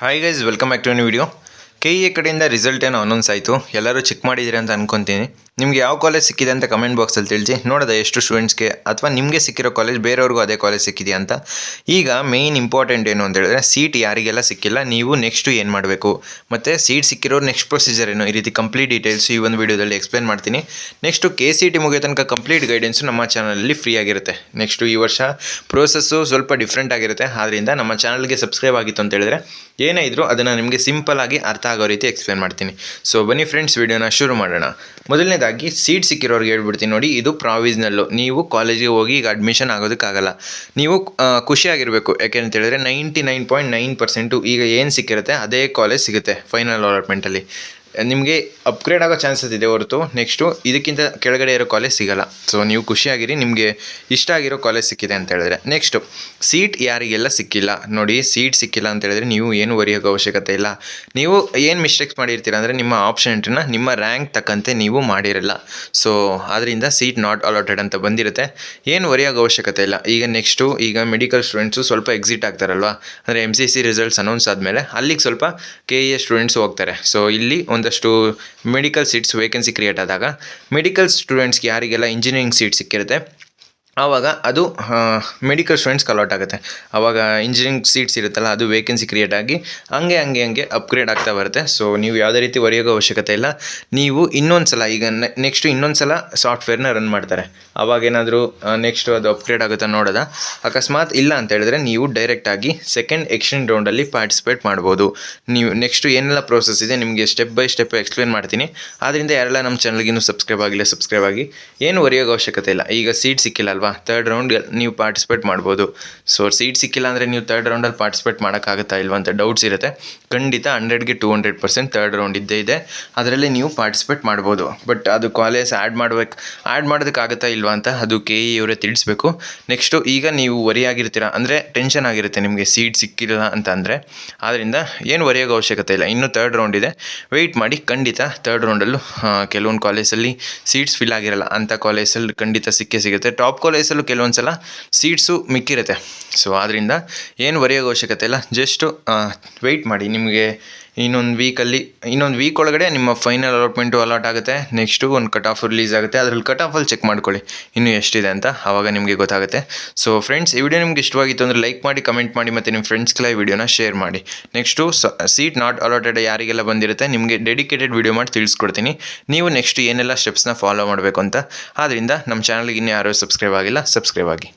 Hi guys, welcome back to new video. KE ಕಡೆಯಿಂದ result ಏನೋ announce ಆಯಿತು. ಎಲ್ಲರೂ ಚೆಕ್ ಮಾಡಿದ್ದೀರಿ ಅಂತ ಅನ್ಕೊತೀನಿ. ನಿಮಗೆ ಯಾವ ಕಾಲೇಜ್ ಸಿಕ್ಕಿದೆ ಅಂತ ಕಮೆಂಟ್ ಬಾಕ್ಸಲ್ಲಿ ತಿಳಿಸಿ. ನೋಡೋದ ಎಷ್ಟು ಸ್ಟೂಡೆಂಟ್ಸ್ಗೆ ಅಥವಾ ನಿಮಗೆ ಸಿಕ್ಕಿರೋ ಕಾಲೇಜ್ ಬೇರೆಯವ್ರಿಗೂ ಅದೇ ಕಾಲೇಜ್ ಸಿಕ್ಕಿದೆಯಾ ಅಂತ. ಈಗ ಮೇಯ್ನ್ ಇಂಪಾರ್ಟೆಂಟ್ ಏನು ಅಂತ ಹೇಳಿದ್ರೆ, ಸೀಟ್ ಯಾರಿಗೆಲ್ಲ ಸಿಕ್ಕಿಲ್ಲ, ನೀವು ನೆಕ್ಸ್ಟು ಏನು ಮಾಡಬೇಕು, ಮತ್ತು ಸೀಟ್ ಸಿಕ್ಕಿರೋ ನೆಕ್ಸ್ಟ್ ಪ್ರೊಸೀಜರ್ ಏನು, ಈ ರೀತಿ ಕಂಪ್ಲೀಟ್ ಡೀಟೇಲ್ಸ್ ಈ ಒಂದು ವೀಡಿಯೋದಲ್ಲಿ ಎಕ್ಸ್ಪ್ಲೇನ್ ಮಾಡ್ತೀನಿ. ನೆಕ್ಸ್ಟು KCET ಮುಗಿಯೋ ತನಕ ಕಂಪ್ಲೀಟ್ ಗೈಡೆನ್ಸು ನಮ್ಮ ಚಾನಲಲ್ಲಿ ಫ್ರೀ ಆಗಿರುತ್ತೆ. ನೆಕ್ಸ್ಟು ಈ ವರ್ಷ ಪ್ರೋಸೆಸ್ಸು ಸ್ವಲ್ಪ ಡಿಫ್ರೆಂಟ್ ಆಗಿರುತ್ತೆ. ಆದ್ದರಿಂದ ನಮ್ಮ ಚಾನಲ್ಗೆ ಸಬ್ಸ್ಕ್ರೈಬ್ ಆಗಿತ್ತು ಅಂತ ಹೇಳಿದ್ರೆ ಏನೇ ಇದ್ರೂ ಅದನ್ನು ನಿಮಗೆ ಸಿಂಪಲ್ ಆಗಿ ಅರ್ಥ ಆಗೋ ರೀತಿ ಎಕ್ಸ್ಪ್ಲೇನ್ ಮಾಡ್ತೀನಿ. ಸೊ ಬನ್ನಿ ಫ್ರೆಂಡ್ಸ್, ವಿಡಿಯೋನ ಶುರು ಮಾಡೋಣ. ಮೊದಲನೇದಾಗಿ ಸೀಟ್ ಸಿಕ್ಕಿರೋರಿಗೆ ಹೇಳ್ಬಿಡ್ತೀನಿ ನೋಡಿ, ಇದು ಪ್ರಾವಿಸ್ನಲ್ಲು. ನೀವು ಕಾಲೇಜಿಗೆ ಹೋಗಿ ಈಗ ಅಡ್ಮಿಷನ್ ಆಗೋದಕ್ಕಾಗಲ್ಲ. ನೀವು ಖುಷಿಯಾಗಿರಬೇಕು. ಯಾಕೆ ಅಂತ ಹೇಳಿದ್ರೆ 99.9% ಈಗ ಏನು ಸಿಕ್ಕಿರುತ್ತೆ ಅದೇ ಕಾಲೇಜ್ ಸಿಗುತ್ತೆ ಫೈನಲ್ ಅಲಾಟ್ಮೆಂಟಲ್ಲಿ. ನಿಮಗೆ ಅಪ್ಗ್ರೇಡ್ ಆಗೋ ಚಾನ್ಸಸ್ ಇದೆ ಹೊರತು ನೆಕ್ಸ್ಟು ಇದಕ್ಕಿಂತ ಕೆಳಗಡೆ ಇರೋ ಕಾಲೇಜ್ ಸಿಗೋಲ್ಲ. ಸೊ ನೀವು ಖುಷಿಯಾಗಿರಿ, ನಿಮಗೆ ಇಷ್ಟ ಆಗಿರೋ ಕಾಲೇಜ್ ಸಿಕ್ಕಿದೆ ಅಂತ ಹೇಳಿದ್ರೆ. ನೆಕ್ಸ್ಟು ಸೀಟ್ ಯಾರಿಗೆಲ್ಲ ಸಿಕ್ಕಿಲ್ಲ ನೋಡಿ, ಸೀಟ್ ಸಿಕ್ಕಿಲ್ಲ ಅಂತ ಹೇಳಿದ್ರೆ ನೀವು ಏನು ವರಿಯೋಕ್ಕೆ ಅವಶ್ಯಕತೆ ಇಲ್ಲ. ನೀವು ಏನು ಮಿಸ್ಟೇಕ್ಸ್ ಮಾಡಿರ್ತೀರ ಅಂದರೆ, ನಿಮ್ಮ ಆಪ್ಷನ್ ಎಂಟ್ರಿನ ನಿಮ್ಮ ರ್ಯಾಂಕ್ ತಕ್ಕಂತೆ ನೀವು ಮಾಡಿರಲ್ಲ. ಸೊ ಅದರಿಂದ ಸೀಟ್ ನಾಟ್ ಅಲಾಟೆಡ್ ಅಂತ ಬಂದಿರುತ್ತೆ. ಏನು ವರಿಯೋಕ್ಕೆ ಅವಶ್ಯಕತೆ ಇಲ್ಲ. ಈಗ ಮೆಡಿಕಲ್ ಸ್ಟೂಡೆಂಟ್ಸು ಸ್ವಲ್ಪ ಎಕ್ಸಿಟ್ ಆಗ್ತಾರಲ್ವ, ಅಂದರೆ MCC ರಿಸಲ್ಟ್ಸ್ ಅನೌನ್ಸ್ ಆದಮೇಲೆ ಅಲ್ಲಿಗೆ ಸ್ವಲ್ಪ KE ಸ್ಟೂಡೆಂಟ್ಸ್ ಹೋಗ್ತಾರೆ. ಸೊ ಇಲ್ಲಿ ಒಂದಷ್ಟು ಮೆಡಿಕಲ್ ಸೀಟ್ಸ್ ವೇಕೆನ್ಸಿ ಕ್ರಿಯೇಟ್ ಆದಾಗ, ಮೆಡಿಕಲ್ ಸ್ಟೂಡೆಂಟ್ಸ್ಗೆ ಯಾರಿಗೆಲ್ಲ ಇಂಜಿನಿಯರಿಂಗ್ ಸೀಟ್ ಸಿಕ್ಕಿರುತ್ತೆ ಆವಾಗ ಅದು ಮೆಡಿಕಲ್ ಸ್ಟೂಡೆಂಟ್ಸ್ಗೆ ಅಲಾಟ್ ಆಗುತ್ತೆ. ಆವಾಗ ಇಂಜಿನಿಯರಿಂಗ್ ಸೀಟ್ಸ್ ಇರುತ್ತಲ್ಲ, ಅದು ವೇಕೆನ್ಸಿ ಕ್ರಿಯೇಟ್ ಆಗಿ ಹಂಗೆ ಅಪ್ಗ್ರೇಡ್ ಆಗ್ತಾ ಬರುತ್ತೆ. ಸೊ ನೀವು ಯಾವುದೇ ರೀತಿ ವರಿಯೋಗೋ ಅವಶ್ಯಕತೆ ಇಲ್ಲ. ನೀವು ಇನ್ನೊಂದು ಸಲ ಈಗ ನೆಕ್ಸ್ಟು ಇನ್ನೊಂದು ಸಲ ಸಾಫ್ಟ್ವೇರ್ನ ರನ್ ಮಾಡ್ತಾರೆ. ಆವಾಗೇನಾದರೂ ನೆಕ್ಸ್ಟು ಅದು ಅಪ್ಗ್ರೇಡ್ ಆಗುತ್ತಾ ನೋಡೋದ. ಅಕಸ್ಮಾತ್ ಇಲ್ಲ ಅಂತ ಹೇಳಿದ್ರೆ ನೀವು ಡೈರೆಕ್ಟಾಗಿ ಸೆಕೆಂಡ್ ಎಕ್ಸ್ಚೇಂಜ್ ರೌಂಡಲ್ಲಿ ಪಾರ್ಟಿಸಿಪೇಟ್ ಮಾಡ್ಬೋದು. ನೀವು ನೆಕ್ಸ್ಟು ಏನೆಲ್ಲ ಪ್ರೋಸೆಸ್ ಇದೆ ನಿಮಗೆ ಸ್ಟೆಪ್ ಬೈ ಸ್ಟೆಪ್ ಎಕ್ಸ್ಪ್ಲೇನ್ ಮಾಡ್ತೀನಿ. ಆದ್ದರಿಂದ ಯಾರೆಲ್ಲ ನಮ್ಮ ಚಾನಲ್ಗಿನ್ನೂ ಸಬ್ಸ್ಕ್ರೈಬ್ ಆಗಿ ಏನು ವರಿಯೋಗೋ ಅವಶ್ಯಕತೆ ಇಲ್ಲ. ಈಗ ಸೀಟ್ ಸಿಕ್ಕಿಲ್ಲ ಅಲ್ವಾ, ಥರ್ಡ್ ರೌಂಡ್ ನೀವು ಪಾರ್ಟಿಸಿಪೇಟ್ ಮಾಡ್ಬೋದು. ಸೊ ಸೀಟ್ ಸಿಕ್ಕಿಲ್ಲ ಅಂದರೆ ನೀವು ಥರ್ಡ್ ರೌಂಡಲ್ಲಿ ಪಾರ್ಟಿಸಿಪೇಟ್ ಮಾಡೋಕ್ಕಾಗುತ್ತಾ ಇಲ್ವಾ ಅಂತ ಡೌಟ್ಸ್ ಇರುತ್ತೆ. ಖಂಡಿತ 100ಗೆ 200% ಥರ್ಡ್ ರೌಂಡ್ ಇದ್ದೇ ಇದೆ. ಅದರಲ್ಲಿ ನೀವು ಪಾರ್ಟಿಸಿಪೇಟ್ ಮಾಡ್ಬೋದು. ಬಟ್ ಅದು ಕಾಲೇಜ್ ಆ್ಯಡ್ ಮಾಡೋದಕ್ಕಾಗುತ್ತಾ ಇಲ್ವಾ ಅಂತ ಅದು KE ಅವರೇ ತಿಳಿಸ್ಬೇಕು. ನೆಕ್ಸ್ಟು ಈಗ ನೀವು ವರಿಯಾಗಿರ್ತೀರ ಅಂದರೆ ಟೆನ್ಷನ್ ಆಗಿರುತ್ತೆ ನಿಮಗೆ ಸೀಟ್ ಸಿಕ್ಕಿಲ್ಲ ಅಂತ ಅಂದರೆ. ಆದ್ದರಿಂದ ಏನು ವರಿಯೋಗೋ ಅವಶ್ಯಕತೆ ಇಲ್ಲ. ಇನ್ನೂ ಥರ್ಡ್ ರೌಂಡ್ ಇದೆ, ವೆಯ್ಟ್ ಮಾಡಿ. ಖಂಡಿತ ಥರ್ಡ್ ರೌಂಡಲ್ಲೂ ಕೆಲವೊಂದು ಕಾಲೇಜಲ್ಲಿ ಸೀಟ್ಸ್ ಫಿಲ್ ಆಗಿರಲ್ಲ, ಅಂಥ ಕಾಲೇಜಲ್ಲಿ ಖಂಡಿತ ಸಿಗುತ್ತೆ. ಟಾಪ್ ಕಾಲೇಜಲ್ಲೂ ಕೆಲವೊಂದು ಸಲ ಸೀಟ್ಸು ಮಿಕ್ಕಿರುತ್ತೆ. ಸೊ ಆದ್ದರಿಂದ ಏನು ವರಿಯೋಗೋ ಅವಶ್ಯಕತೆ ಇಲ್ಲ. ಜಸ್ಟು ವೆಯ್ಟ್ ಮಾಡಿ. ನಿಮಗೆ ಇನ್ನೊಂದು ವೀಕ್ ಒಳಗಡೆ ನಿಮ್ಮ ಫೈನಲ್ ಅಲಾಟ್ಮೆಂಟು ಅಲಾಟ್ ಆಗುತ್ತೆ. ನೆಕ್ಸ್ಟು ಒಂದು ಕಟ್ ಆಫ್ ರಿಲೀಸ್ ಆಗುತ್ತೆ. ಅದರಲ್ಲಿ ಕಟ್ ಆಫಲ್ಲಿ ಚೆಕ್ ಮಾಡ್ಕೊಳ್ಳಿ ಇನ್ನೂ ಎಷ್ಟಿದೆ ಅಂತ, ಆವಾಗ ನಿಮಗೆ ಗೊತ್ತಾಗುತ್ತೆ. ಸೊ ಫ್ರೆಂಡ್ಸ್, ಈ ವಿಡಿಯೋ ನಿಮ್ಗೆ ಇಷ್ಟವಾಗಿತ್ತು ಅಂದರೆ ಲೈಕ್ ಮಾಡಿ, ಕಮೆಂಟ್ ಮಾಡಿ, ಮತ್ತು ನಿಮ್ಮ ಫ್ರೆಂಡ್ಸ್ಗೆಲ್ಲ ಈ ವಿಡಿಯೋನ ಶೇರ್ ಮಾಡಿ. ನೆಕ್ಸ್ಟು ಸೀಟ್ ನಾಟ್ ಅಲಾಟೆಡ್ ಯಾರಿಗೆಲ್ಲ ಬಂದಿರುತ್ತೆ ನಿಮಗೆ ಡೆಡಿಕೇಟೆಡ್ ವಿಡಿಯೋ ಮಾಡಿ ತಿಳಿಸ್ಕೊಡ್ತೀನಿ. ನೀವು ನೆಕ್ಸ್ಟ್ ಏನೆಲ್ಲ ಸ್ಟೆಪ್ಸ್ನ ಫಾಲೋ ಮಾಡಬೇಕು ಅಂತ. ಆದ್ದರಿಂದ ನಮ್ಮ ಚಾನಲ್ಗೆ ಇನ್ನೂ ಯಾರು ಸಬ್ಸ್ಕ್ರೈಬ್ ಆಗಿಲ್ಲ, ಸಬ್ಸ್ಕ್ರೈಬ್ ಆಗಿ.